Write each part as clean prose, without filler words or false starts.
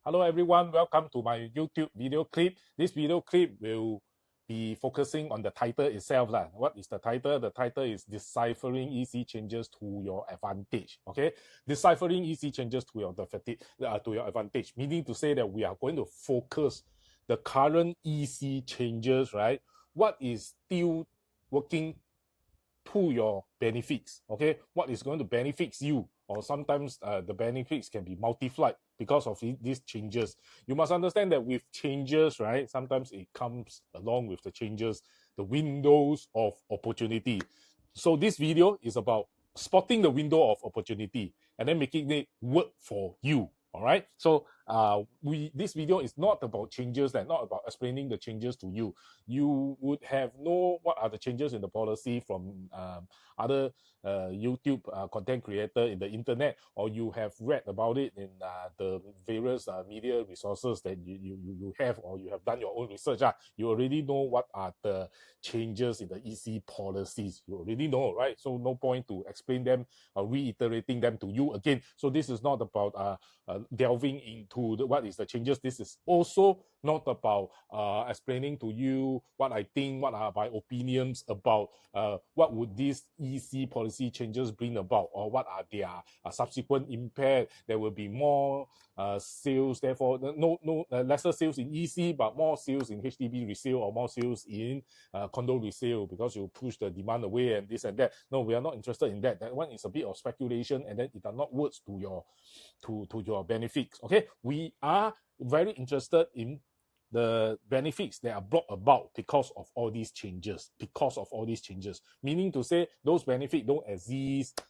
Hello everyone, welcome to my YouTube video clip. This video clip will be focusing on the title itself. What is the title? The title is Deciphering EC Changes to Your Advantage. Okay, Deciphering EC Changes to your advantage, meaning to say that we are going to focus the current EC changes, right? What is still working to your benefits, okay? What is going to benefit you, or sometimes the benefits can be multiplied because of these changes. You must understand that with changes, right, sometimes it comes along with the changes, the windows of opportunity. So this video is about spotting the window of opportunity and then making it work for you. All right, so this video is not about changes and not about explaining the changes to you. You would have know what are the changes in the policy from other YouTube content creator in the internet, or you have read about it in the various media resources that you have, or you have done your own research. You already know what are the changes in the EC policies. You already know, right? So no point to explain them or reiterating them to you again. So this is not about delving into what is the changes. This is also not about explaining to you what I think, what are my opinions about what would these EC policy changes bring about, or what are their subsequent impact. There will be more sales, therefore lesser sales in EC, but more sales in HDB resale, or more sales in condo resale, because you push the demand away and this and that. No, we are not interested in that. That one is a bit of speculation, and then it are not words to your benefits. Okay, we are very interested in the benefits that are brought about because of all these changes. Meaning to say those benefits don't exist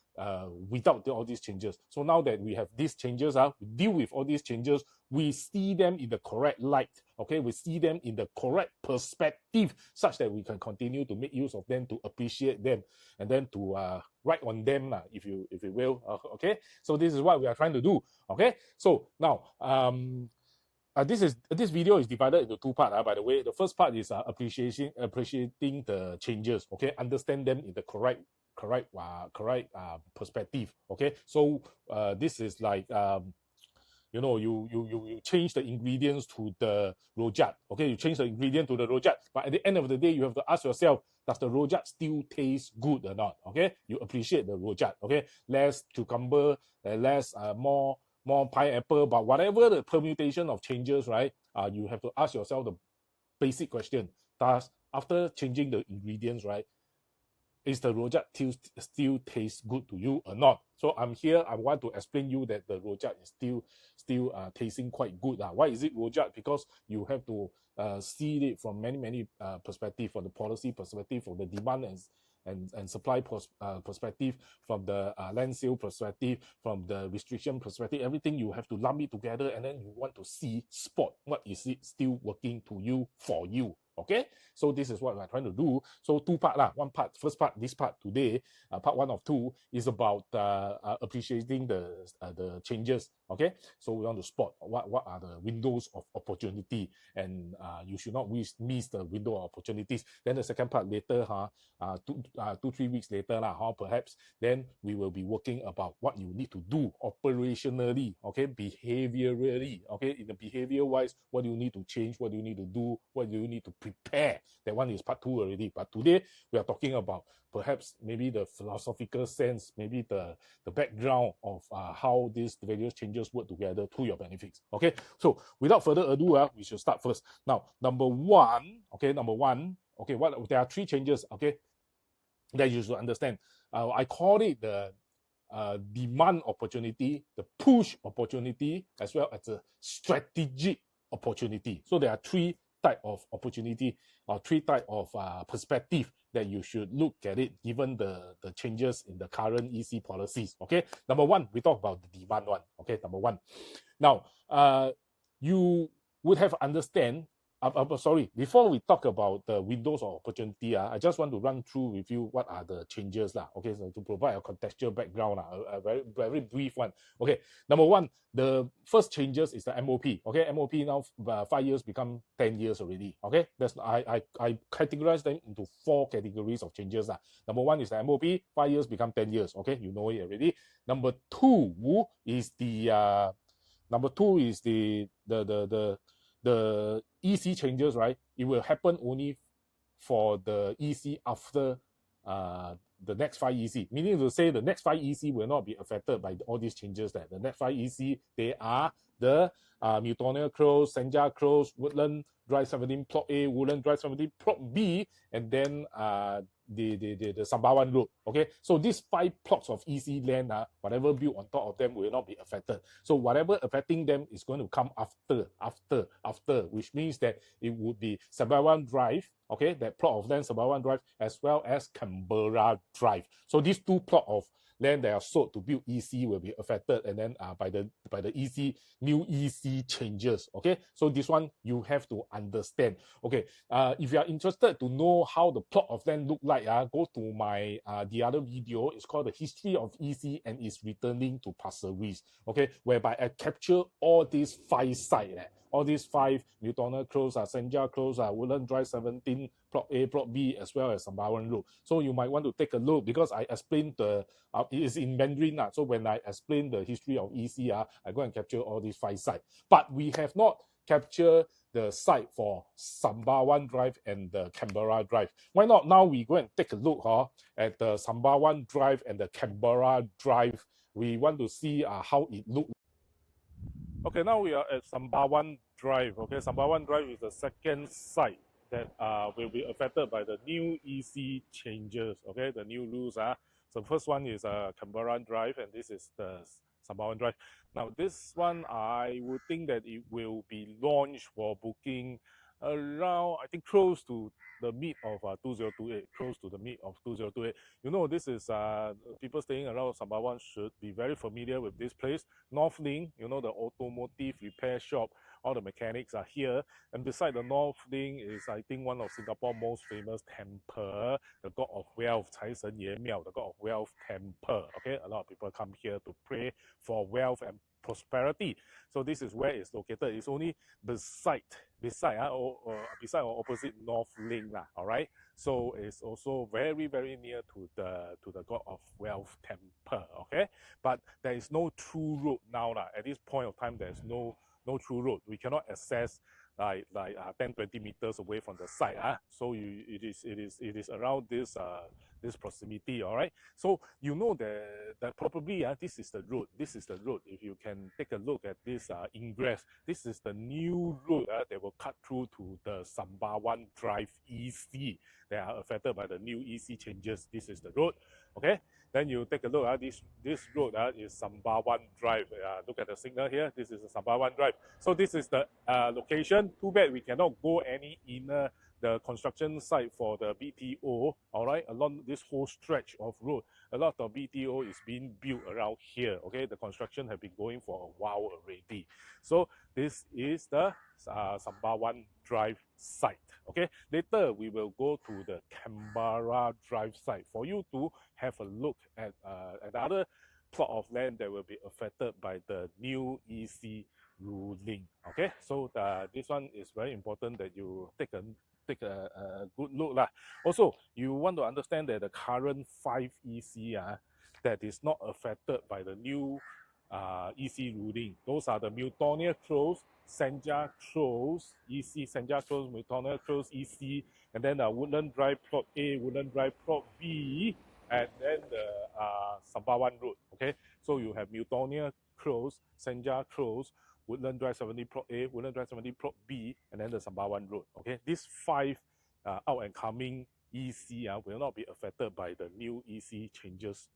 without all these changes. So now that we have these changes, we deal with all these changes, we see them in the correct light. Okay, we see them in the correct perspective, such that we can continue to make use of them, to appreciate them, and then to write on them, if you will. Okay, so this is what we are trying to do. Okay, so now this video is divided into two parts. By the way, the first part is appreciating the changes. Okay, understand them in the correct perspective. Okay, so this is like you change the ingredients to the rojak. Okay, you change the ingredient to the rojak, but at the end of the day, you have to ask yourself, does the rojak still taste good or not? Okay, you appreciate the rojak. Okay, less cucumber, less more pineapple, but whatever the permutation of changes, right? You have to ask yourself the basic question: does, after changing the ingredients, right, is the rojak still taste good to you or not? So I'm here, I want to explain you that the rojak is still tasting quite good. Why is it rojak? Because you have to see it from many perspectives, from the policy perspective, from the demand and supply perspective, from the land sale perspective, from the restriction perspective. Everything you have to lump it together, and then you want to spot what is it still working to you, for you. Okay, so this is what we're trying to do. So two part one part, first part, this part today, part 1 of 2 is about appreciating the changes. Okay, so we want to spot what are the windows of opportunity, and you should not miss the window of opportunities. Then the second part later, 2-3 weeks later, perhaps, then we will be working about what you need to do operationally, okay, behaviorally. Okay, in the behavior wise, what do you need to change, what do you need to do, what do you need to prepare. That one is part 2 already. But today we are talking about perhaps maybe the philosophical sense, maybe the background of how these various changes work together to your benefits. Okay, so without further ado, we should start first. Now, number one, what there are 3 changes, okay, that you should understand. I call it the demand opportunity, the push opportunity, as well as the strategic opportunity. So there are 3 type of opportunity, or 3 type of perspective that you should look at it, given the changes in the current EC policies. Okay, number 1, we talk about the demand one. Okay, number 1. Now, you would have understand. Before we talk about the windows of opportunity, I just want to run through with you what are the changes. Okay, so to provide a contextual background, a very brief one. Okay, number 1, the first changes is the MOP. Okay, MOP now 5 years become 10 years already. Okay, I categorize them into 4 categories of changes. Number 1 is the MOP, 5 years become 10 years. Okay, you know it already. Number 2 is the Number two is the EC changes, right? It will happen only for the EC after the next 5 EC, meaning to say the next 5 EC will not be affected by all these changes. That the next 5 EC, they are the Miltonia Close, Senja Close, Woodland Drive 17 Plot A, Woodland Drive 17 Plot B, and then the Sembawang Road. Okay, so these 5 plots of EC land, whatever built on top of them will not be affected. So whatever affecting them is going to come after, which means that it would be Sembawang Drive, okay, that plot of land Sembawang Drive, as well as Canberra Drive. So these 2 plot of land that are sold to build EC will be affected, and then by the EC new EC changes. Okay, so this one you have to understand. Okay, if you are interested to know how the plot of land look like, go to my the other video. It's called the history of EC and its returning to Pasir Ris. Okay, whereby I capture all these 5 sites. All these 5, Miltonia Close, Senja Close, Woodland Drive 17, Plot A, Plot B, as well as Sembawang Road. So you might want to take a look, because I explained it is in Mandarin. So when I explain the history of EC, I go and capture all these 5 sites. But we have not captured the site for Sembawang Drive and the Canberra Drive. Why not now we go and take a look at the Sembawang Drive and the Canberra Drive. We want to see how it looks. Okay, now we are at Sembawang Drive. Okay, Sembawang Drive is the second site that will be affected by the new EC changes. Okay, the new rules. So first one is Canberra Drive, and this is the Sembawang Drive. Now this one, I would think that it will be launched for booking around, I think, close to the mid of 2028. Close to the mid of 2028. You know, this is people staying around Sembawang should be very familiar with this place. North Link, you know, the automotive repair shop. All the mechanics are here, and beside the North Link is, I think, one of Singapore's most famous temple, the God of Wealth, Cai Shen Ye Miao, the God of Wealth Temple. Okay, a lot of people come here to pray for wealth and prosperity. So this is where it's located. It's only beside or opposite North Link, all right. So it's also very, very near to the God of Wealth Temple. Okay, but there is no true road now. At this point of time, there is no true road. We cannot access like 10-20 meters away from the site. So it is around this proximity. All right. So you know that probably this is the road. This is the road. If you can take a look at this ingress, this is the new road that will cut through to the Sembawang Drive EC. They are affected by the new EC changes. This is the road. Okay. Then you take a look at this road is Sembawang Drive. Look at the signal here. This is the Sembawang Drive. So this is the location. Too bad we cannot go any inner the construction site for the BTO. All right, along this whole stretch of road, a lot of BTO is being built around here. Okay, the construction have been going for a while already. So this is the Sembawang Drive site. Okay, later we will go to the Canberra Drive site for you to have a look at another plot of land that will be affected by the new EC ruling. Okay, so this one is very important that you take a good look. Also, you want to understand that the current 5 EC that is not affected by the new EC ruling. Those are the Miltonia Close, Senja Close, EC, Senja Close, Miltonia Close, EC, and then Woodland Drive Plot A, Woodland Drive Plot B, and then the Sembawang Road. Okay, so you have Miltonia Close, Senja Close, Woodland Drive 70 Plot A, Woodland Drive 70 Plot B, and then the Sembawang Road. Okay, these 5 out and coming EC will not be affected by the new EC changes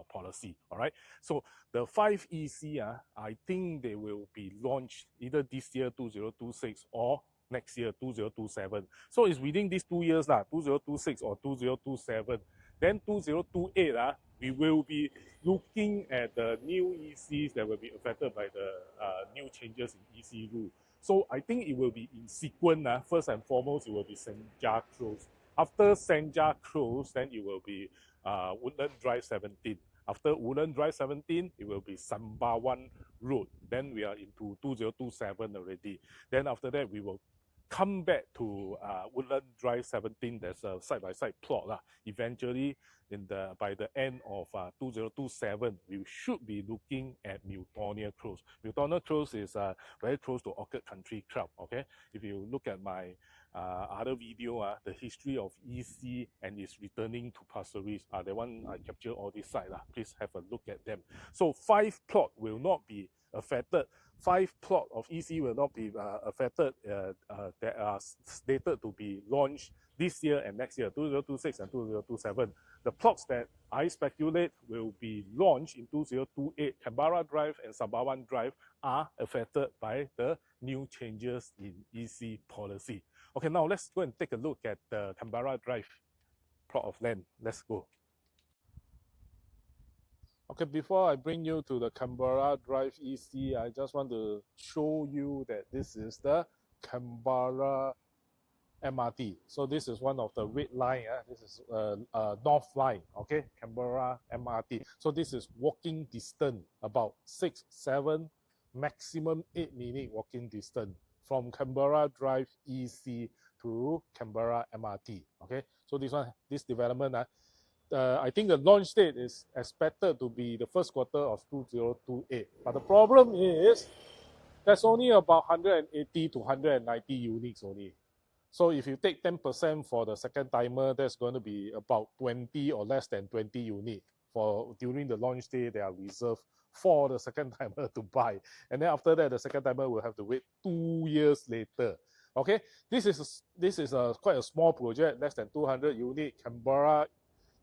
policy. All right, so the 5 EC, I think they will be launched either this year 2026 or next year 2027. So it's within these 2 years 2026 or 2027. Then 2028, we will be looking at the new ECs that will be affected by the new changes in EC rule. So I think it will be in sequence. First and foremost, it will be Senja Close. After Senja Close, then it will be Woodland Drive 17. After Woodland Drive 17, it will be Sembawang Road. Then we are into 2027 already. Then after that, we will come back to Woodlands Drive 17. There's a side-by-side plot. Eventually, by the end of 2027, we should be looking at Miltonia Close. Miltonia Close is very close to Orchid Country Club. Okay, if you look at my other video, the history of EC and its returning to Pasir Ris, the one I capture all this side. Please have a look at them. So 5 plot will not be affected. 5 plot of EC will not be affected that are slated to be launched this year and next year, 2026 and 2027. The plots that I speculate will be launched in 2028, Canberra Drive and Sembawang Drive, are affected by the new changes in EC policy. Okay, now let's go and take a look at the Canberra Drive plot of land. Let's go. Okay, before I bring you to the Canberra Drive EC, I just want to show you that this is the Canberra MRT. So this is one of the red line. This is north line. Okay, Canberra MRT. So this is walking distance, about 6, 7, maximum 8-minute walking distance from Canberra Drive EC to Canberra MRT. Okay, so this development, I think the launch date is expected to be the first quarter of 2028. But the problem is there's only about 180 to 190 units only. So if you take 10% for the second timer, that's going to be about 20 or less than 20 units. During the launch day, they are reserved for the second timer to buy. And then after that, the second timer will have to wait 2 years later. Okay, this is quite a small project, less than 200 units, Canberra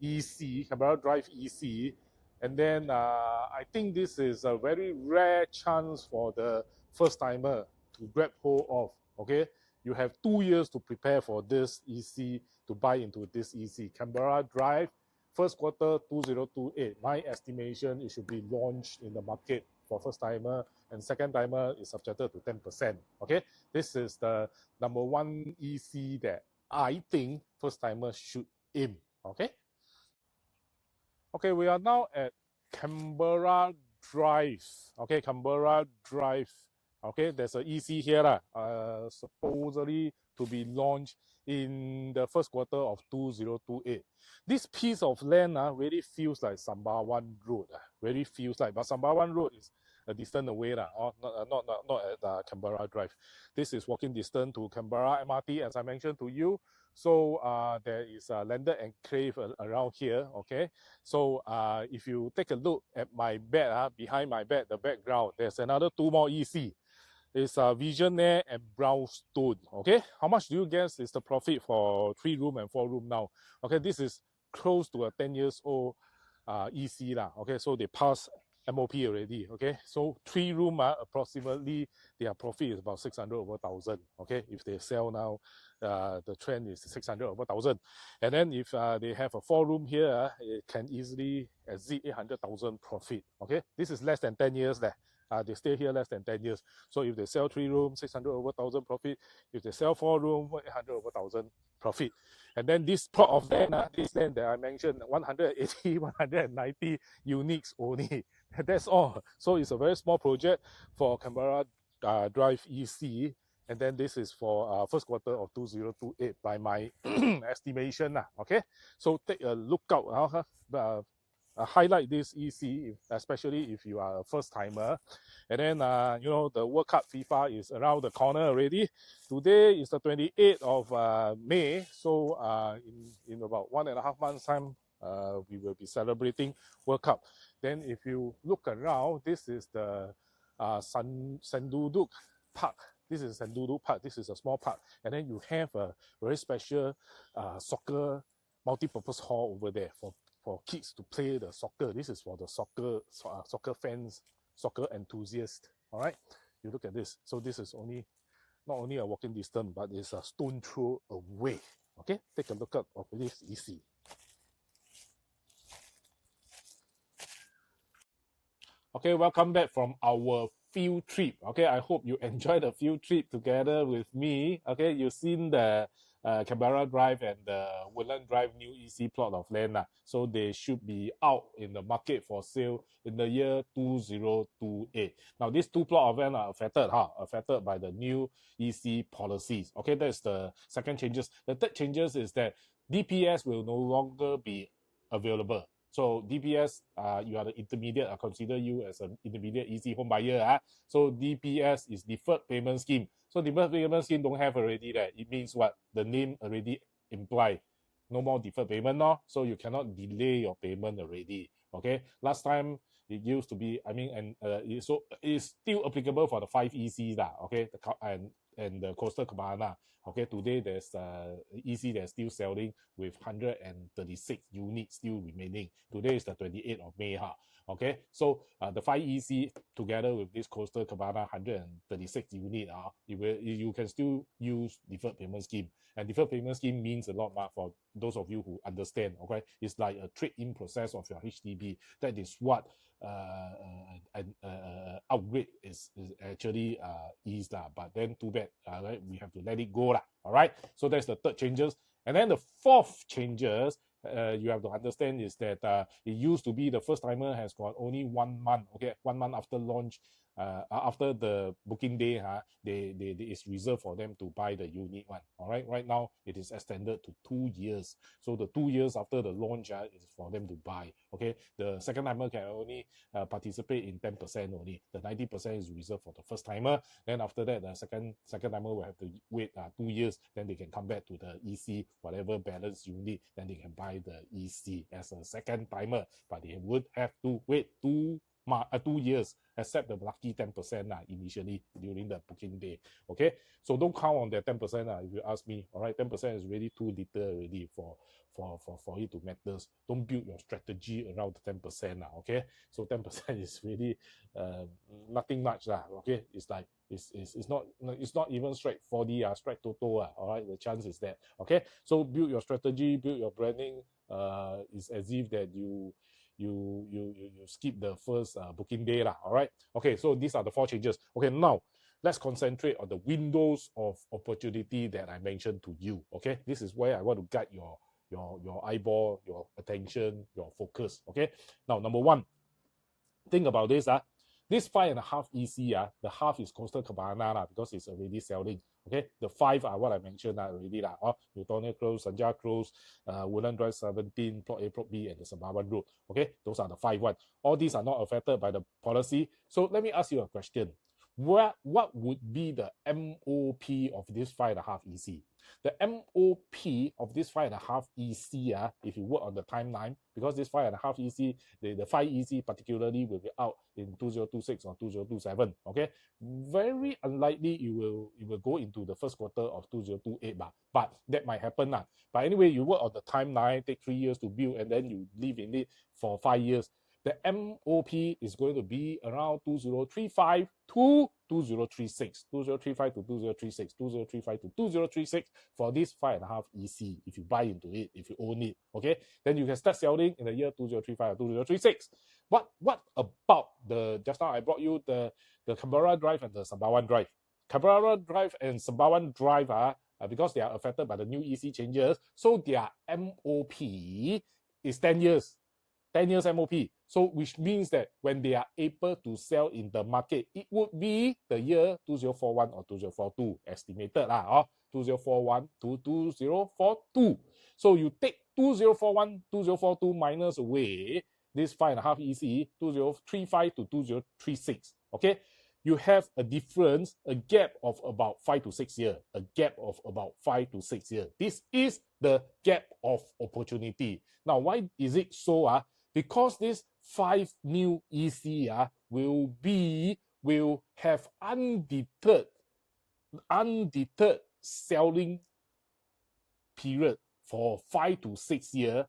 EC, Canberra Drive EC. And then I think this is a very rare chance for the first timer to grab hold of. Okay, you have 2 years to prepare for this EC, to buy into this EC. Canberra Drive, first quarter 2028. My estimation, it should be launched in the market for first timer, and second timer is subjected to 10%. Okay, this is the number 1 EC that I think first timer should aim. Okay. Okay, we are now at Canberra Drive. Okay, Canberra Drive. Okay, there's an EC here, supposedly to be launched in the first quarter of 2028. This piece of land really feels like Sembawang Road. Really feels like, but Sembawang Road is a distance away, not at Canberra Drive. This is walking distance to Canberra MRT, as I mentioned to you. So there is a landed enclave around here. Okay, so if you take a look at my bed, behind my bed, the background, there's another 2 more EC. It's Visionaire and Brownstone. Okay, how much do you guess is the profit for 3-room and 4-room now? Okay, this is close to a 10 years old EC lah. Okay, so they passed MOP already. Okay, so 3-room approximately their profit is about 600 over 1,000. Okay, if they sell now, the trend is 600 over 1,000. And then if they have a 4-room here, it can easily exceed 800,000 profit. Okay, this is less than 10 years there. They stay here less than 10 years. So if they sell 3-room, 600 over 1,000 profit. If they sell 4-room, 800 over 1,000 profit. And then this plot of land, this land that I mentioned, 180, 190 units only. That's all. So it's a very small project for Canberra Drive EC. And then this is for first quarter of 2028 by my estimation. Okay, so take a look out. Highlight this EC, especially if you are a first timer. And then the World Cup FIFA is around the corner already. Today is the 28th of May, so in about 1.5 months time, we will be celebrating World Cup. Then if you look around, this is the Senduduk Park. This is Senduduk Park. This is a small park. And then you have a very special soccer multi-purpose hall over there for kids to play the soccer. This is for the soccer fans, soccer enthusiasts. All right, you look at this. So this is not only a walking distance, but it's a stone throw away. Okay, take a look at this EC. Okay, welcome back from our field trip. Okay, I hope you enjoyed the field trip together with me. Okay, you've seen the Canberra Drive and the Woodlands Drive new EC plot of land. So they should be out in the market for sale in the year 2028. Now, these two plot of land are affected by the new EC policies. Okay, that's the second changes. The third changes is that DPS will no longer be available. So DPS, you are the intermediate. I consider you as an intermediate EC home buyer. So DPS is deferred payment scheme. So deferred payment scheme don't have already that. It means what? The name already imply. No more deferred payment, no? So you cannot delay your payment already. Okay. Last time it used to be, I mean, and so it's still applicable for the 5 ECs, okay, and the Costal Cabana. Okay, today there's EC that's still selling with 136 units still remaining. Today is the 28th of May. Okay, so the 5 EC together with this Costal Cabana 136 unit, you can still use deferred payment scheme. And deferred payment scheme means a lot for those of you who understand. Okay, it's like a trade-in process of your HDB. That is what an upgrade is actually is but then too bad, right? We have to let it go all right. So that's the third changes. And then the fourth changes you have to understand is that it used to be the first timer has got only 1 month. Okay, 1 month after launch, after the booking day, it's reserved for them to buy the unit one. All right, right now it is extended to 2 years. So the 2 years after the launch is for them to buy. Okay, the second timer can only participate in 10% only. The 90% is reserved for the first timer. Then after that, the second timer will have to wait 2 years. Then they can come back to the EC, whatever balance unit, then they can buy the EC as a second timer. But they would have to wait 2 years, except the lucky 10% initially during the booking day. Okay, so don't count on that 10% if you ask me. All right, 10% is really too little already for it to matter. Don't build your strategy around the 10%. Okay, so 10% is really nothing much. Okay, it's like it's not even straight 4D, straight total. All right, the chance is that. Okay, so build your strategy, build your branding. It's as if that you skip the first booking day. All right. Okay, so these are the 4 changes. Okay, now let's concentrate on the windows of opportunity that I mentioned to you. Okay, this is where I want to guide your eyeball, your attention, your focus. Okay, now number 1, think about this. This 5.5 EC, the half is Costal Cabana because it's already selling. Okay, the 5 are what I mentioned already. Miltonia Close, Senja Close, Woodlands Drive 17, Plot A, Plot B, and the Sembawang Road. Okay, those are the 5 ones. All these are not affected by the policy. So let me ask you a question. What would be the MOP of this 5.5 EC? The MOP of this 5.5 EC, if you work on the timeline, because this 5.5 EC, the 5 EC particularly will be out in 2026 or 2027. Okay, very unlikely it will go into the first quarter of 2028, but that might happen. But anyway, you work on the timeline, take 3 years to build, and then you live in it for 5 years. The MOP is going to be around 2035 to 2036, 2035 to 2036, 2035 to 2036 for this 5.5 EC. If you buy into it, if you own it, okay, then you can start selling in the year 2035 or 2036. What about just now I brought you the Canberra Drive and the Sembawang Drive. Canberra Drive and Sembawang Drive because they are affected by the new EC changes, so their MOP is 10 years. 10 years MOP. So which means that when they are able to sell in the market, it would be the year 2041 or 2042 estimated 2041 to 2042. So you take 2041, 2042 minus away this 5.5 EC, 2035 to 2036. Okay, you have a difference, a gap of about 5 to 6 years. A gap of about 5 to 6 years. This is the gap of opportunity. Now, why is it so? Because this 5 new EC will have undeterred selling period for 5 to 6 years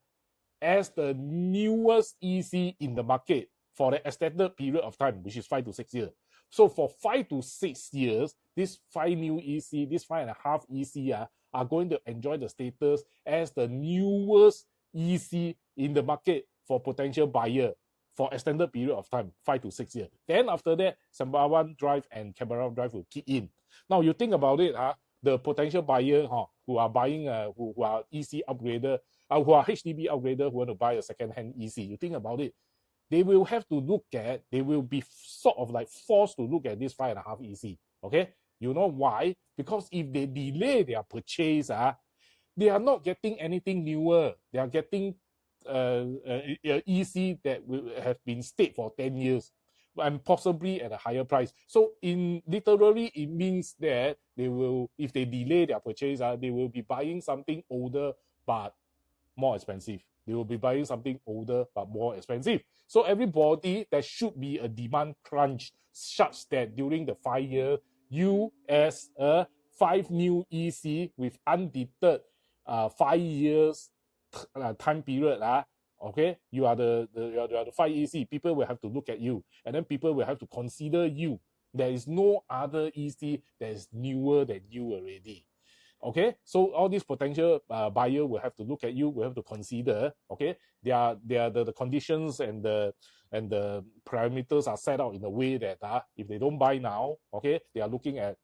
as the newest EC in the market for the extended period of time, which is 5 to 6 years. So for 5 to 6 years, this 5 new EC, this 5.5 EC are going to enjoy the status as the newest EC in the market for potential buyer for extended period of time, 5 to 6 years. Then after that, Sembawang Drive and Canberra Drive will kick in. Now you think about it, the potential buyer who are buying, who are EC upgrader, who are HDB upgrader, who want to buy a second-hand EC, you think about it, they will have to look at, they will be sort of like forced to look at this 5.5 EC. Okay, you know why? Because if they delay their purchase, they are not getting anything newer. They are getting EC that will have been stayed for 10 years and possibly at a higher price. So literally it means that they will, if they delay their purchase, they will be buying something older but more expensive. They will be buying something older but more expensive. So everybody, there should be a demand crunch such that during the 5 year, you as a 5 new EC with undeterred 5 years time period, okay, you are the 5 EC, people will have to look at you, and then people will have to consider you. There is no other EC that is newer than you already. Okay, so all these potential buyer will have to look at you, will have to consider. Okay, the conditions and the parameters are set out in a way that if they don't buy now, okay, they are looking at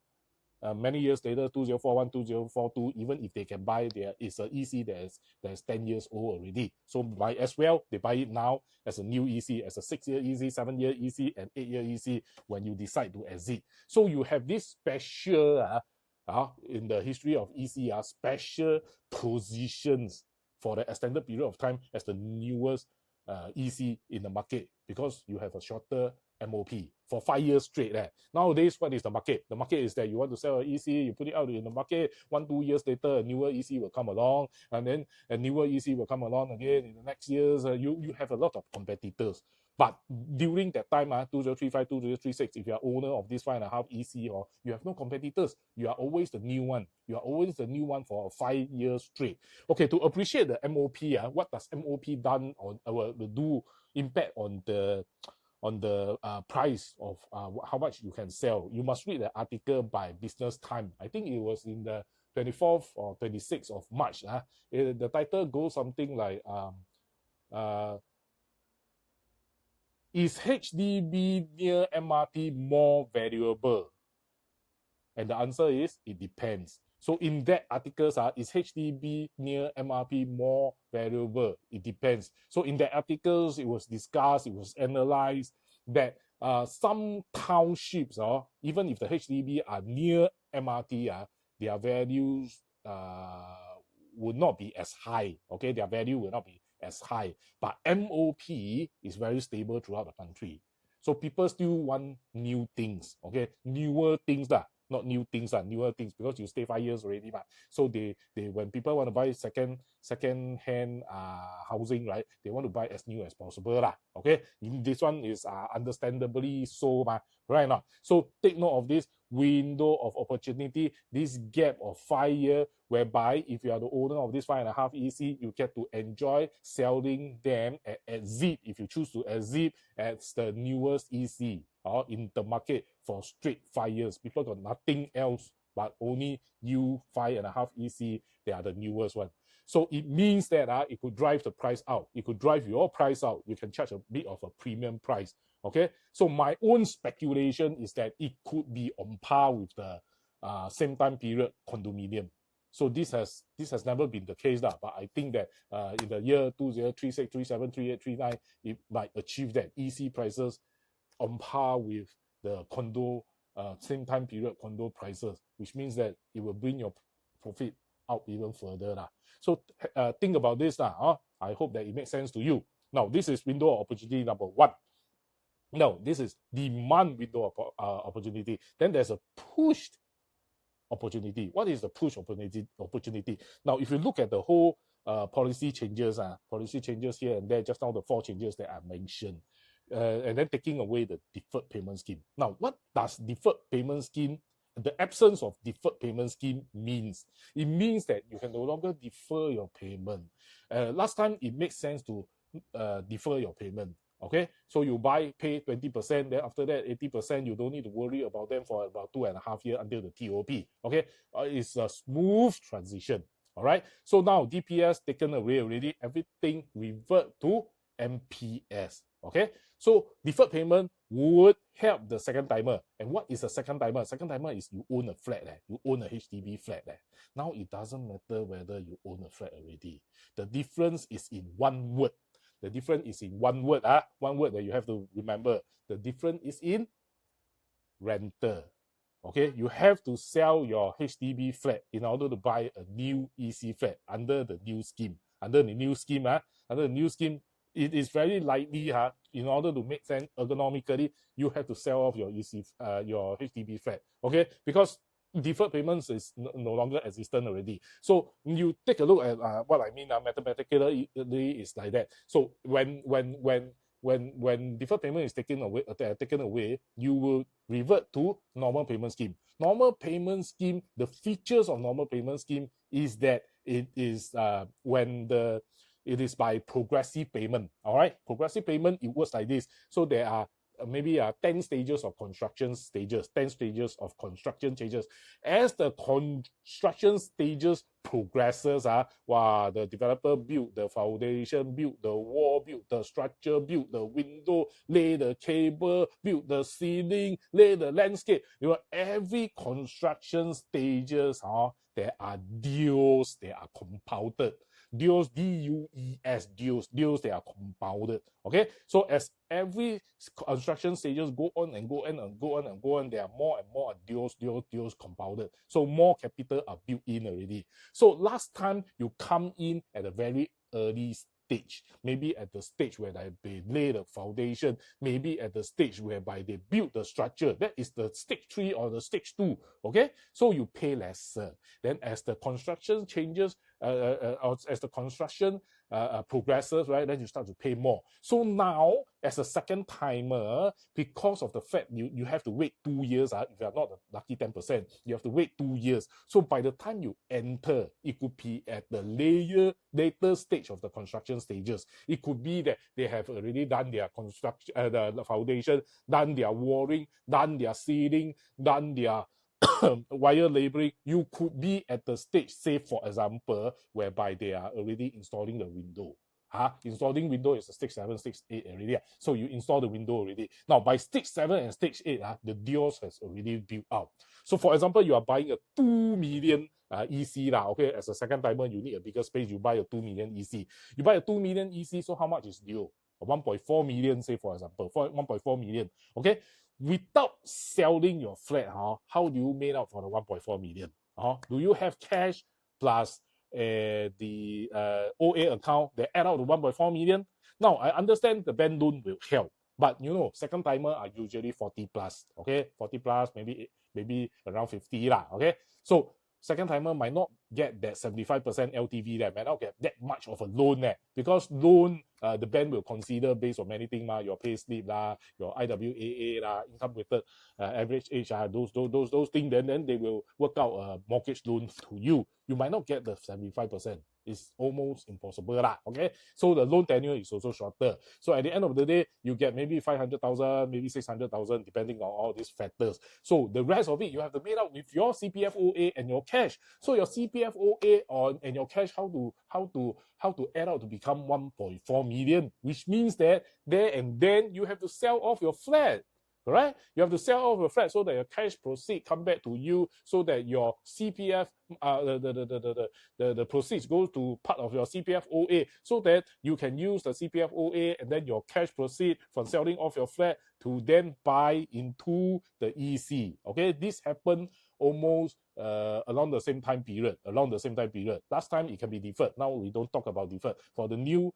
many years later, 2041, 2042, even if they can buy, there is an EC that is 10 years old already. So might as well they buy it now as a new EC, as a 6-year EC, 7-year EC, and 8-year EC when you decide to exit. So you have this special in the history of EC, special positions for the extended period of time as the newest EC in the market, because you have a shorter MOP for 5 years straight. Nowadays, what is the market? The market is that you want to sell an EC, you put it out in the market, 1-2 years later, a newer EC will come along, and then a newer EC will come along again in the next years. You have a lot of competitors. But during that time, 2035, 2036, if you are owner of this 5.5 EC, or you have no competitors, you are always the new one. You are always the new one for 5 years straight. Okay, to appreciate the MOP, what does MOP done on do impact on the price of how much you can sell? You must read the article by Business Time. I think it was in the 24th or 26th of March. The title goes something like is HDB near MRT more valuable? And the answer is, it depends. So in that article, is HDB near MRT more valuable? It depends. So in that articles, it was discussed, it was analyzed that some townships, even if the HDB are near MRT, their values would not be as high. Okay, their value will not be as high. But MOP is very stable throughout the country. So people still want new things, okay, newer things not new things, newer things, because you stay 5 years already. So they when people want to buy second hand housing, right, they want to buy as new as possible, okay. This one is understandably so, right or not? So take note of this window of opportunity, this gap of 5 years, whereby if you are the owner of this 5.5 EC, you get to enjoy selling them at exit, if you choose to exit as the newest EC in the market for straight 5 years. People got nothing else but only you 5.5 EC, they are the newest one. So it means that it could drive the price out. It could drive your price out. You can charge a bit of a premium price. Okay, so my own speculation is that it could be on par with the same time period condominium. So this has never been the case, but I think that in the year 2036, 37, 38, 39, it might achieve that EC prices on par with the condo same time period condo prices, which means that it will bring your profit out even further. So think about this. I hope that it makes sense to you. Now, this is window of opportunity number 1. Now, this is demand window of opportunity. Then there's a pushed opportunity. What is the push opportunity? Now, if you look at the whole policy changes here and there, just now the 4 changes that I mentioned, and then taking away the deferred payment scheme. Now, what does deferred payment scheme, the absence of deferred payment scheme means? It means that you can no longer defer your payment. Last time, it makes sense to defer your payment. Okay, so you pay 20%, then after that 80%, you don't need to worry about them for about 2.5 years until the TOP. Okay, it's a smooth transition. All right, so now DPS taken away already, everything revert to MPS. Okay, so deferred payment would help the second timer. And what is a second timer? Second timer is you own a flat, you own a HDB flat. Now it doesn't matter whether you own a flat already. The difference is in one word. The difference is in one word. One word that you have to remember. The difference is in renter. Okay, you have to sell your HDB flat in order to buy a new EC flat under the new scheme. Under the new scheme, it is very likely, in order to make sense ergonomically, you have to sell off your your HDB flat. Okay, because deferred payments is no longer existent already. So you take a look at what I mean. Mathematically, is like that. So when deferred payment is taken away, you will revert to normal payment scheme. Normal payment scheme, the features of normal payment scheme is that it is it is by progressive payment. All right, progressive payment, it works like this. So there are maybe 10 stages of construction stages, 10 stages of construction stages. As the construction stages progresses, the developer built the foundation, built the wall, built the structure, built the window, lay the cable, built the ceiling, lay the landscape. Every construction stages, there are deals, they are compounded. Deals, D-U-E-S, deals, they are compounded. Okay, so as every construction stages go on and go on and go on and go on, there are more and more deals compounded. So more capital are built in already. So last time you come in at a very early stage, maybe at the stage where they lay the foundation, maybe at the stage whereby they build the structure. That is the stage 3 or the stage 2. Okay, so you pay lesser. Then as the construction changes, as the construction progresses, right, then you start to pay more. So now, as a second timer, because of the fact you have to wait 2 years, if you are not the lucky 10%, you have to wait 2 years. So by the time you enter, it could be at the later stage of the construction stages. It could be that they have already done their construction, the foundation, done their walling, done their ceiling, done their wire labeling. You could be at the stage, say for example, whereby they are already installing the window. Installing window is a stage 7, stage 8 already. So you install the window already. Now by stage 7 and stage 8, the deals has already built out. So for example, you are buying a 2 million EC okay, as a second timer, you need a bigger space, you buy a 2 million EC. You buy a 2 million EC, so how much is due? 1.4 million, say for example, 1.4 million. Okay, without selling your flat, how do you make out for the 1.4 million? Do you have cash plus the OA account that add out to 1.4 million? Now, I understand the bank loan will help, but second timer are usually 40 plus, okay? 40 plus, maybe around 50 lah, okay? So second timer might not get that 75% LTV there, might not get that much of a loan there, because loan, the bank will consider based on many things, your pay slip, your IWAA, income weighted average age, those things, then they will work out a mortgage loan to you. You might not get the 75%. It's almost impossible, okay? So the loan tenure is also shorter. So at the end of the day, you get maybe 500,000, maybe 600,000, depending on all these factors. So the rest of it, you have to make out with your CPF OA and your cash. So your CPF OA and your cash, how to add out to become 1.4 million, which means that there and then you have to sell off your flat. Right? You have to sell off your flat so that your cash proceeds come back to you, so that your CPF, the proceeds goes to part of your CPF OA, so that you can use the CPF OA and then your cash proceed from selling off your flat to then buy into the EC. Okay, this happened almost along the same time period. Last time it can be deferred. Now we don't talk about deferred. For the new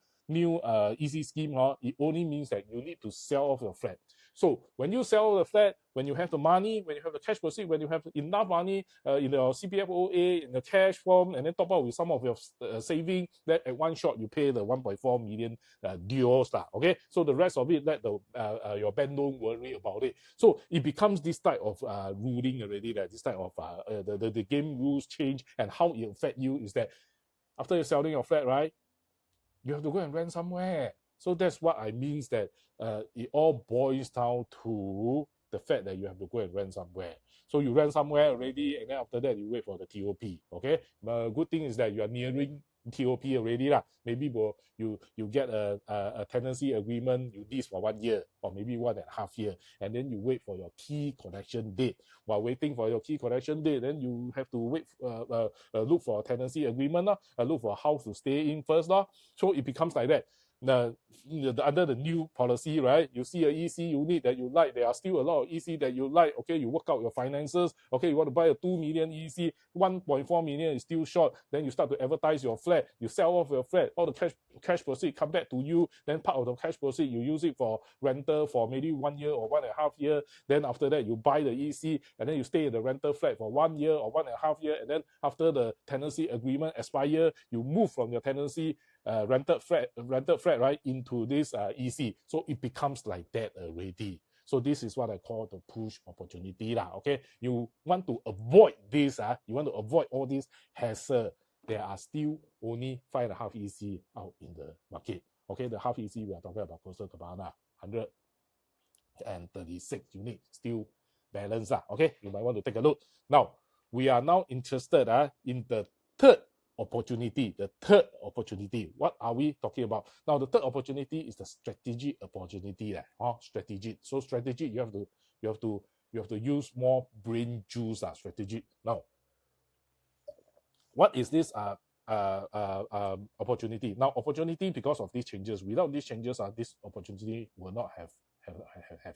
EC scheme, it only means that you need to sell off your flat. So when you sell the flat, when you have the money, when you have the cash proceed, when you have enough money in your CPF OA, in the cash form, and then top up with some of your saving, that at one shot you pay the 1.4 million deals. Okay, so the rest of it, let your bank don't worry about it. So it becomes this type of ruling already, that this type of the game rules change, and how it affect you is that after you're selling your flat, right, you have to go and rent somewhere. So that's what I mean, that it all boils down to the fact that you have to go and rent somewhere. So you rent somewhere already, and then after that you wait for the TOP. Okay, but good thing is that you are nearing TOP already lah. Maybe you get a tenancy agreement, you lease for 1 year or maybe 1.5 years, and then you wait for your key collection date. While waiting for your key collection date, then you have to wait, look for a tenancy agreement, look for a house to stay in first. So it becomes like that. Under the new policy, right? You see a EC unit that you like, there are still a lot of EC that you like. Okay, you work out your finances. Okay, you want to buy a 2 million EC, 1.4 million is still short. Then you start to advertise your flat. You sell off your flat. All the cash proceeds come back to you. Then part of the cash proceeds you use it for rental for maybe 1 year or 1.5 years. Then after that you buy the EC and then you stay in the rental flat for 1 year or 1.5 years. And then after the tenancy agreement expire, you move from your tenancy rented flat, right, into this EC. So it becomes like that already. So this is what I call the push opportunity lah. Okay, you want to avoid this, you want to avoid all this hassle. There are still only 5.5 EC out in the market. Okay, the half EC we are talking about Costal Cabana, 136 units still balance. Okay, you might want to take a look. Now we are now interested in the third opportunity. The third opportunity, what are we talking about? Now the third opportunity is the strategic opportunity. Strategic. So strategic, you have to use more brain juice. Strategic. Now, what is this opportunity? Now opportunity, because of these changes, without these changes, this opportunity will not have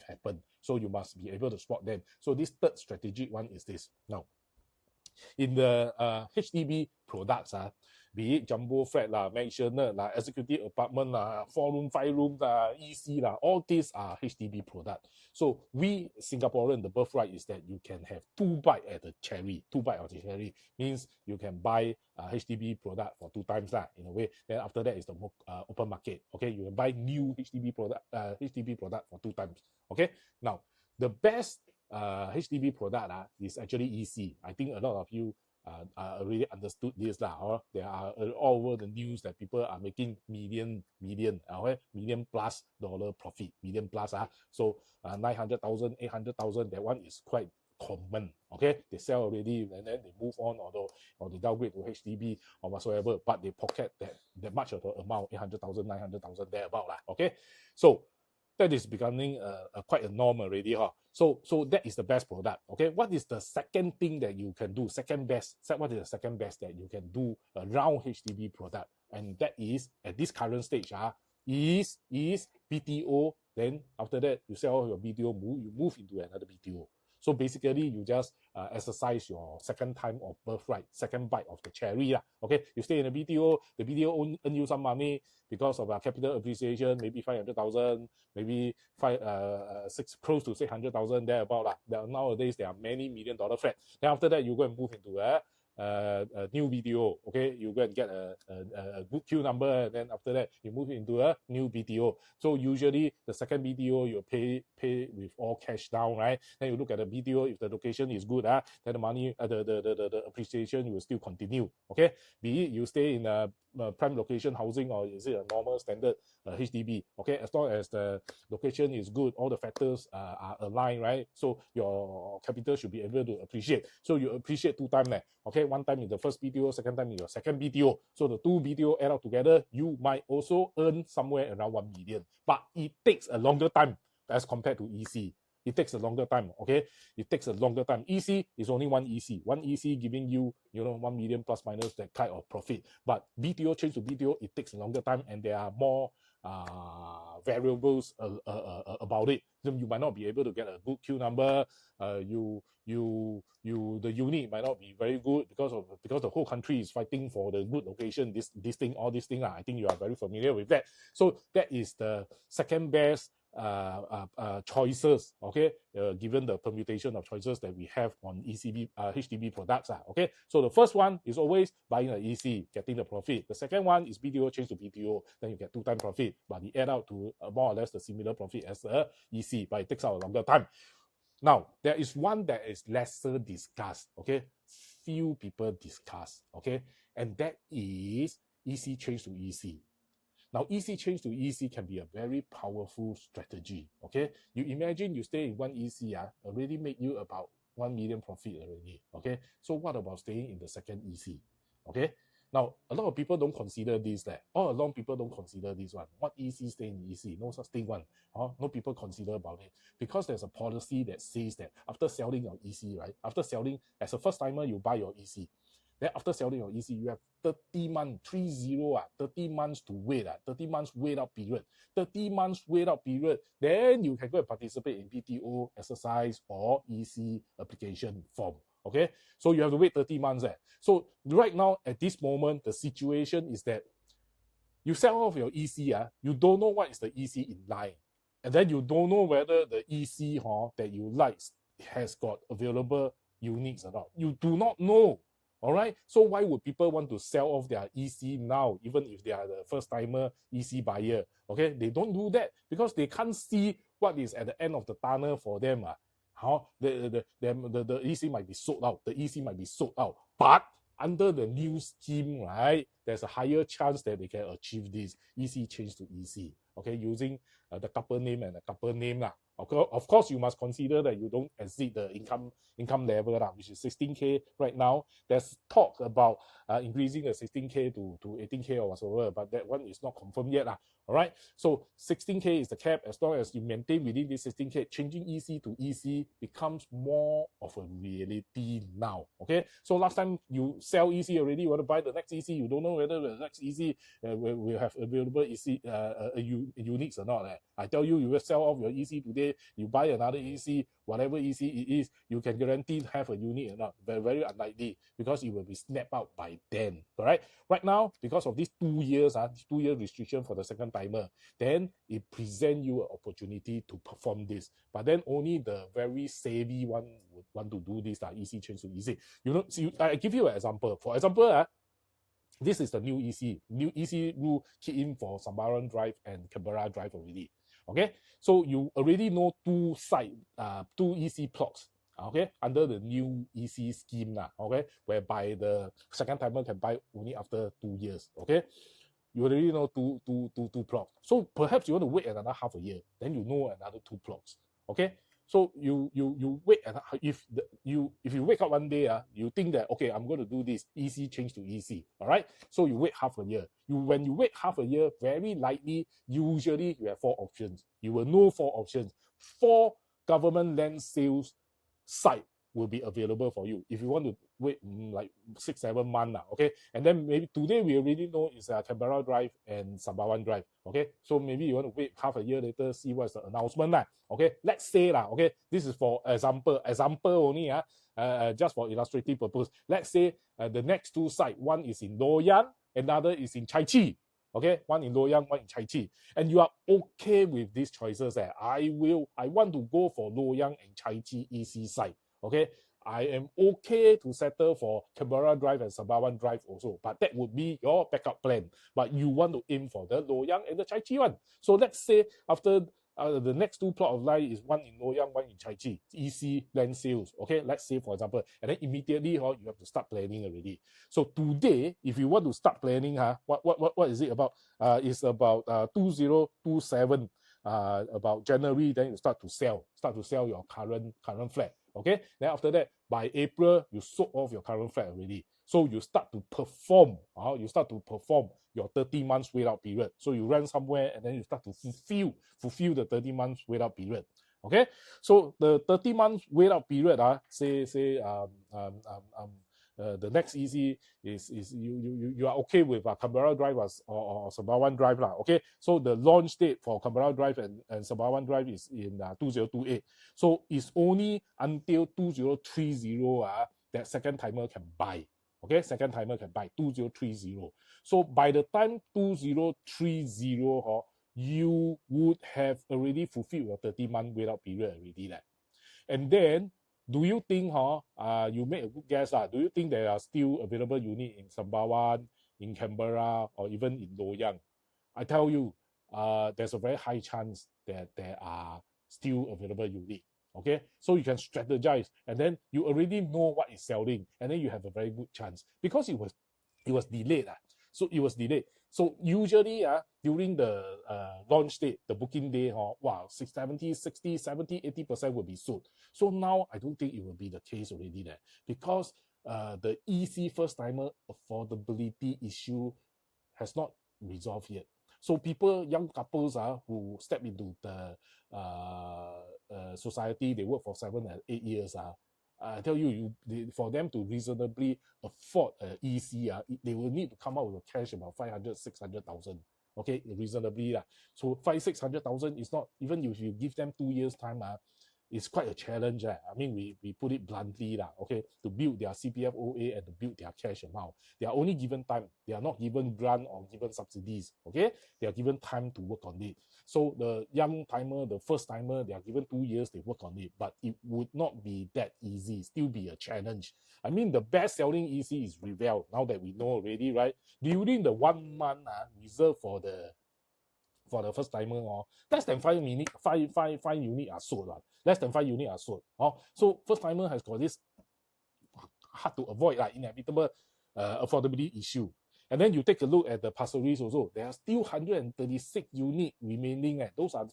happened. So you must be able to spot them. So this third strategic one is this. Now, in the HDB products, be it jumbo flat, mansion, executive apartment, 4-room, 5-room, EC, all these are HDB products. So we Singaporean, the birthright is that you can have 2 bites at the cherry. 2 bites of the cherry means you can buy HDB product for 2 times in a way. Then after that is the open market. Okay, you can buy new HDB product for 2 times. Okay, now the best HDB product is actually EC. I think a lot of you already understood this. There are all over the news that people are making million plus dollar profit, million plus. So 900,000, 800,000, that one is quite common. Okay, they sell already and then they move on, or they downgrade to HDB or whatsoever, but they pocket that much of the amount, 800,000, 900,000, thereabout. Okay, so that is becoming quite a norm already. So that is the best product. Okay, what is the second thing that you can do? Second best. What is the second best that you can do around HDB product? And that is, at this current stage, is BTO. Then after that, you sell your BTO, you move into another BTO. So basically, you just exercise your second time of birthright, second bite of the cherry. Okay, you stay in a BTO, the BTO earn you some money because of capital appreciation, maybe 500,000, maybe close to 600,000, thereabout. Nowadays, there are many $1 million flats. Then after that, you go and move into a new BTO. Okay, you go and get a good queue number, and then after that you move into a new BTO. So usually the second BTO you pay with all cash down, right? Then you look at the BTO, if the location is good, then the money, the appreciation will still continue. Okay, be it you stay in a prime location housing, or is it a normal standard HDB. Okay, as long as the location is good, all the factors are aligned, right? So your capital should be able to appreciate. So you appreciate 2 times. Okay, 1 time in the first BTO, second time in your second BTO. So the 2 BTO add up together, you might also earn somewhere around 1 million. But it takes a longer time as compared to EC. It takes a longer time. Okay, it takes a longer time. EC is only 1 EC. 1 EC giving you, 1 million plus minus that kind of profit. But BTO change to BTO, it takes a longer time, and there are more variables about it. So you might not be able to get a good queue number. The unit might not be very good because the whole country is fighting for the good location. All these things. I think you are very familiar with that. So that is the second best choices, okay, given the permutation of choices that we have on HDB products. Okay, so the first one is always buying an EC, getting the profit. The second one is BTO change to BTO, then you get 2 times profit, but it add out to more or less the similar profit as the EC, but it takes out a longer time. Now, there is one that is lesser discussed, okay, few people discuss, okay, and that is EC change to EC. Now, EC change to EC can be a very powerful strategy. Okay, you imagine you stay in one EC, already make you about 1 million profit already. Okay, so what about staying in the second EC? Okay, now a lot of people don't consider this. All along, people don't consider this one. What EC stay in EC? No such thing one. No people consider about it because there's a policy that says that after selling your EC, right? After selling as a first timer, you buy your EC. Then after selling your EC, you have 30 months, 30 months to wait, 30 months wait out period. 30 months wait out period, then you can go and participate in PTO exercise or EC application form. Okay, so you have to wait 30 months. So right now, at this moment, the situation is that you sell off your EC, you don't know what is the EC in line. And then you don't know whether the EC that you like has got available units or not. You do not know. All right, so why would people want to sell off their EC now, even if they are the first timer EC buyer? Okay, they don't do that because they can't see what is at the end of the tunnel for them. The EC might be sold out, the EC might be sold out, but under the new scheme, right, there's a higher chance that they can achieve this EC change to EC. Okay, using the couple name and the couple name. Of course, you must consider that you don't exceed the income level, which is 16K right now. There's talk about increasing the 16K to 18K or whatsoever, but that one is not confirmed yet. All right, so 16K is the cap. As long as you maintain within this 16K, changing EC to EC becomes more of a reality now. Okay, so last time you sell EC already, you want to buy the next EC, you don't know whether the next EC will have available EC units or not. I tell you, you will sell off your EC today, you buy another EC, whatever EC it is, you can guarantee have a unit or not. Very, very unlikely because it will be snapped out by then. Correct? Right now, because of these 2 years, 2 year restriction for the second timer, then it presents you an opportunity to perform this. But then only the very savvy one would want to do this, EC change to EC. I give you an example. For example, this is the new EC. New EC rule key in for Sembawang Drive and Canberra Drive already. Okay, so you already know two EC plots, okay, under the new EC scheme, okay, whereby the second timer can buy only after 2 years. Okay, you already know two plots. So perhaps you want to wait another half a year, then you know another 2 plots. Okay, so you wait, and if you wake up one day, you think that, okay, I'm going to do this EC change to EC. All right, so you wait half a year. When you wait half a year, very likely, usually you have 4 options. You will know 4 options. 4 government land sales site will be available for you if you want to wait like 6-7 months. Okay, and then maybe today we already know is Canberra Drive and Sembawang Drive. Okay, so maybe you want to wait half a year later, see what's the announcement. Okay, let's say okay, this is for example only, just for illustrative purpose. Let's say the next 2 sites, one is in Loyang, another is in Chai Chee. Okay, one in Loyang, one in Chai Chee, and you are okay with these choices. I want to go for Loyang and Chai Chee EC site. Okay, I am okay to settle for Canberra Drive and Sembawang Drive also, but that would be your backup plan. But you want to aim for the Loyang and the Chai Chee one. So let's say after the next 2 plot of land is one in Loyang, one in Chai Chee, EC land sales. Okay, let's say for example, and then immediately you have to start planning already. So today, if you want to start planning, what is it about? It's about 2027. About January, then you start to sell your current flat. Okay, then after that, by April, you sold off your current flat already. So you start to perform. Your 30 months wait out period. So you rent somewhere and then you start to fulfill the 30 months wait out period. Okay, so the 30 months wait out period, the next EC is you are okay with Canberra Drive or Sembawang Drive. Okay, so the launch date for Canberra Drive and Sembawang Drive is in 2028. So it's only until 2030 that second timer can buy. Okay, second timer can buy 2030. So by the time 2030, you would have already fulfilled your 30-month wait out period already. And then, do you think, you make a good guess, do you think there are still available units in Sembawang, in Canberra, or even in Loyang? I tell you, there's a very high chance that there are still available units. Okay, so you can strategize, and then you already know what is selling, and then you have a very good chance because it was delayed. So it was delayed. So usually during the launch date, the booking day, wow, 70, 60, 70, 80% will be sold. So now I don't think it will be the case already there, because the EC first timer affordability issue has not resolved yet. So people, young couples who step into the society, they work for 7 and 8 years. I tell you, for them to reasonably afford an EC, they will need to come out with cash about 500, 600,000. Okay, reasonably. So 600,000 is not, even if you give them 2 years' time, it's quite a challenge. I mean, we put it bluntly, okay, to build their CPF OA and to build their cash amount. They are only given time. They are not given grant or given subsidies. Okay, they are given time to work on it. So the young timer, the first timer, they are given 2 years, they work on it, but it would not be that easy. Still be a challenge. I mean, the best selling EC is Revel. Now that we know already, right? During the 1 month reserved for the first timer, less than 5 units are sold. Less than 5 units are sold. So first timer has got this hard to avoid inevitable affordability issue. And then you take a look at the Pasir Ris also. There are still 136 units remaining. Those are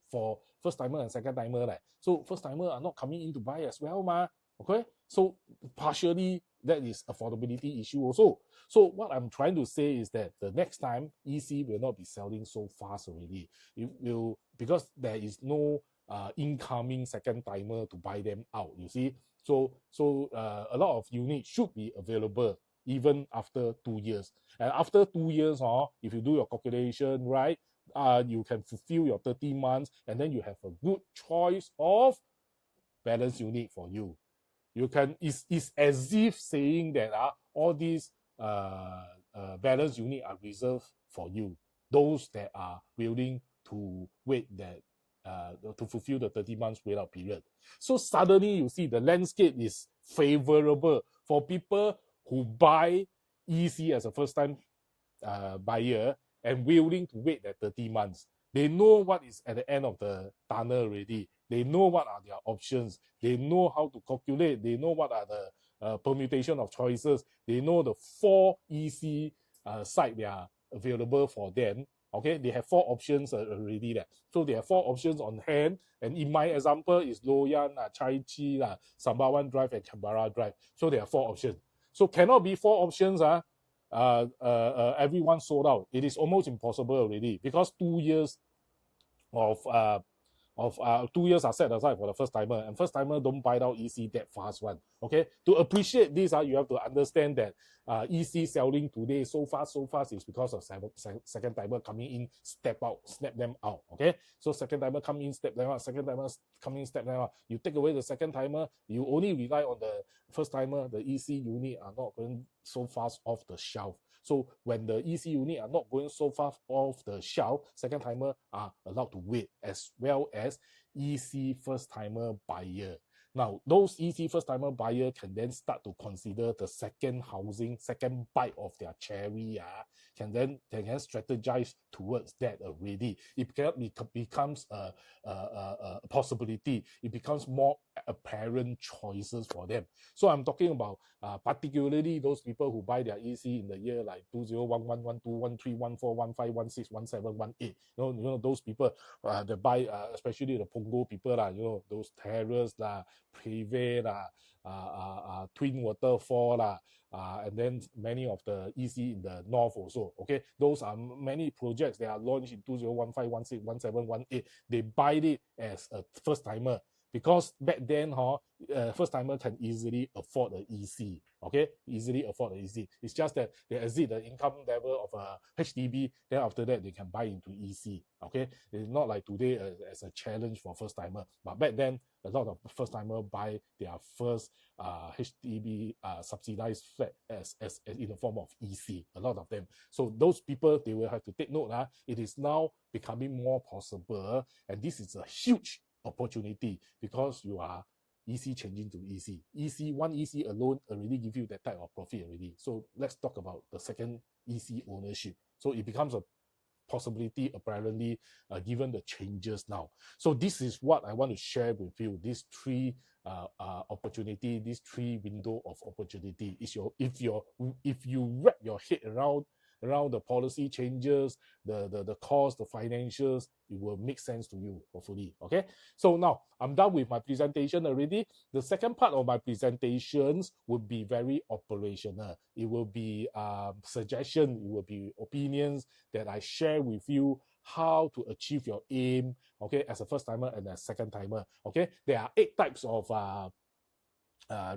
for first timer and second timer. So first timer are not coming in to buy as well. Okay, so partially that is affordability issue also. So what I'm trying to say is that the next time EC will not be selling so fast already. It will, because there is no incoming second timer to buy them out. You see, so a lot of units should be available even after 2 years. And after 2 years, if you do your calculation right, you can fulfill your 30 months, and then you have a good choice of balance unit for you. You can, it's as if saying that all these balance unit are reserved for you, those that are willing to wait that to fulfill the 30 months wait-out period. So suddenly you see the landscape is favorable for people who buy EC as a first-time buyer and willing to wait that 30 months. They know what is at the end of the tunnel already. They know what are their options. They know how to calculate. They know what are the permutation of choices. They know the 4 EC sites that are available for them. Okay, they have 4 options already there. So they have 4 options on hand. And in my example is Loyang, Chai Chi, Sembawang Drive, and Canberra Drive. So there are 4 options. So cannot be 4 options. Everyone sold out. It is almost impossible already, because 2 years of 2 years are set aside for the first timer, and first timer don't buy out EC that fast one. Okay, to appreciate this, you have to understand that EC selling today so fast is because of second timer coming in, step out, snap them out. Okay, so second timer come in, step them out. Second timer come in, step them out. You take away the second timer, you only rely on the first timer. The EC unit are not going so fast off the shelf. So when the EC unit are not going so fast off the shelf, second timer are allowed to wait, as well as EC first timer buyer. Now, those EC first timer buyer can then start to consider the second housing, second bite of their cherry. Can then strategize towards that already. It becomes a possibility. It becomes more apparent choices for them. So I'm talking about particularly those people who buy their EC in the year like 2011, 12, 13, 14, 15, 16, 17, 18. You know those people that buy, especially the punggol people, those terrace, Privé, Twin Waterfall, and then many of the EC in the north also. Okay, those are many projects that are launched in 2015, 16, 17, 18. They buy it as a first timer, because back then first timer can easily afford the EC. Okay, easily afford the EC. It's just that they exceed the income level of a HDB, then after that they can buy into EC. Okay, it's not like today as a challenge for first timer, but back then a lot of first timer buy their first HDB subsidized flat as in the form of EC. A lot of them. So those people, they will have to take note. It is now becoming more possible, and this is a huge opportunity, because you are EC changing to EC. One EC alone already give you that type of profit already. So let's talk about the second EC ownership. So it becomes a possibility, apparently, given the changes now. So this is what I want to share with you. These 3 opportunity, these 3 window of opportunity is if you wrap your head around around the policy changes, the cost, the financials, it will make sense to you, hopefully. Okay, so now I'm done with my presentation already. The second part of my presentations would be very operational. It will be suggestion, it will be opinions that I share with you how to achieve your aim, okay, as a first timer and a second timer. Okay, there are 8 types of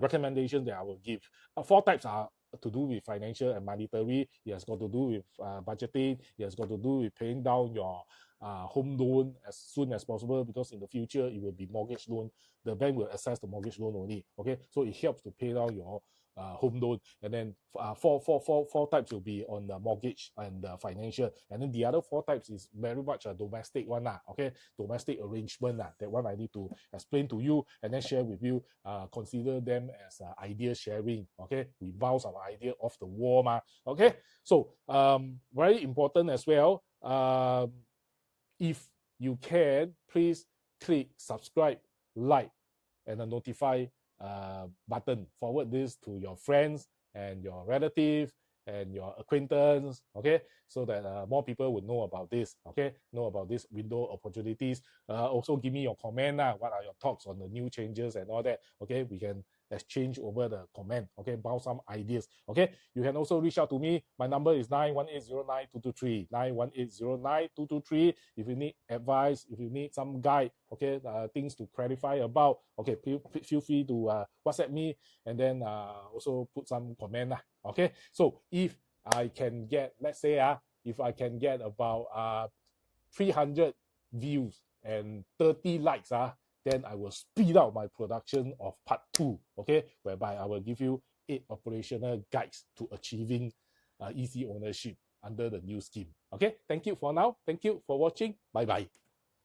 recommendations that I will give. 4 types are to do with financial and monetary. It has got to do with budgeting. It has got to do with paying down your home loan as soon as possible, because in the future it will be mortgage loan. The bank will assess the mortgage loan only. Okay, so it helps to pay down your home loan. And then four types will be on the mortgage and the financial. And then the other 4 types is very much a domestic one. Okay, domestic arrangement. That one I need to explain to you and then share with you. Consider them as idea sharing. Okay, we bounce our idea off the wall. Okay, so very important as well. If you can, please click subscribe, like, and the notify button. Forward this to your friends and your relatives and your acquaintance, okay, so that more people would know about this, okay, know about this window opportunities. Also give me your comment, what are your thoughts on the new changes and all that, okay, we can exchange over the comment, okay, bounce some ideas, okay. You can also reach out to me. My number is 918092223, 918092223. If you need advice, if you need some guide, okay, things to clarify about, okay, feel free to WhatsApp me, and then also put some comment, okay. So if I can get, let's say if I can get about 300 views and 30 likes, then I will speed up my production of part 2, okay, whereby I will give you 8 operational guides to achieving EC ownership under the new scheme. Okay, thank you for now. Thank you for watching. Bye-bye.